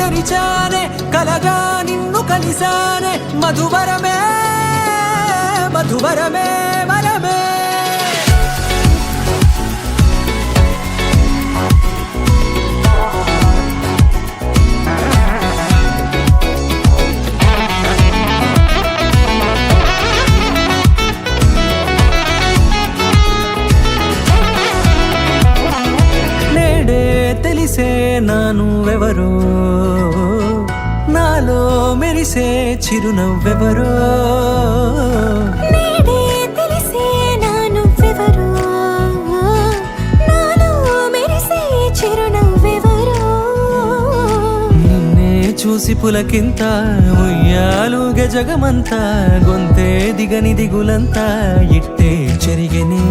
తెరిచానే కలగా నిన్ను కలిసానే మధువరమే మధువరమే వరమే తెలిసే నానువెవరో నాలో మెరిసే చిరునవ్వెవరో నేడే తెలిసే నానువెవరో నాలో మెరిసే చిరునవ్వెవరో నిన్నే చూసి పులకింత ఉయ్యాలుగే జగమంతా గొంతే దిగని దిగులంతా ఇట్టే చెరిగెనే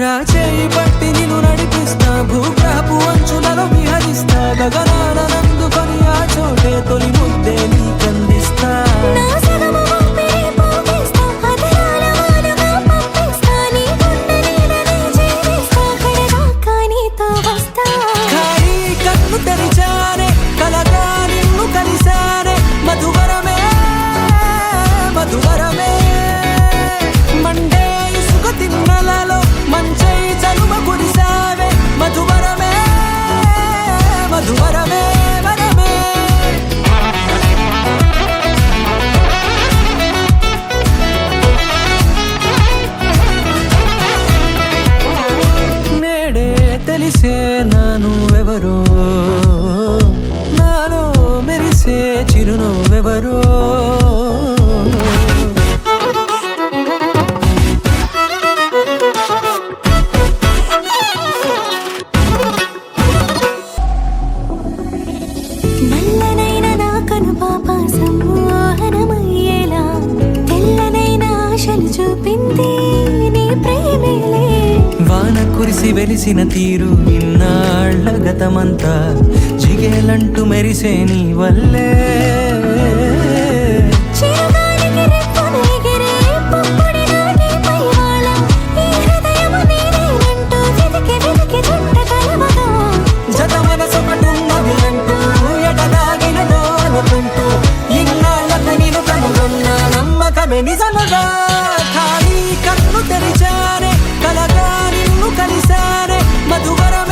రాచేయి పట్టి నిన్ను నడిపిస్తా భూగ్రహపు అంచులలో విహరిస్తా గగనాన నందుకొని ఆ చోటే తొలి ముద్దే నీకందిస్తా నా సగము ఊపిరి పోగేస్తా అదరాల వానగా పంపిస్తా నీ గుండె నీడనే చేరిస్తా కడదాకా నీతో వస్తా ఖాళీ కన్ను తెరిచానే కలగా నిన్ను కలిసానే మధువరమే మధువరమే మండే ఇసుక తిన్నలలో మంచై చలువ కురిసావే మధువరమే మధువరమే వరమే నేడే తెలిసే నానువెవరో నాలో మెరిసే చిరునవ్వెవరో నల్లనైన నా కనుపాప సమ్మోహనమయ్యేలా తెల్లనైన ఆశలు చూపింది నీ ప్రేమేలే వాన కురిసి వెలిసిన తీరు ఇన్నాళ్ల గతమంతా జిగేలంటూ మెరిసే నీ వల్లే చిరుగాలికి రెప్పను ఎగిరే పుప్పొడి నాటి పైవాళ ఈ హృదయము నీదేనంటూ వెతికి వెతికి జంట కలవగా జత మనసొకటున్నది అంటూ ఎడదాగినదో అనుకుంటూ ఇన్నాళ్లకు నేను కనుగొన్న నమ్మకమే నిజముగా ఖాళీ కన్ను తెరిచానే కలగా నిన్ను కలిసానే మధువరం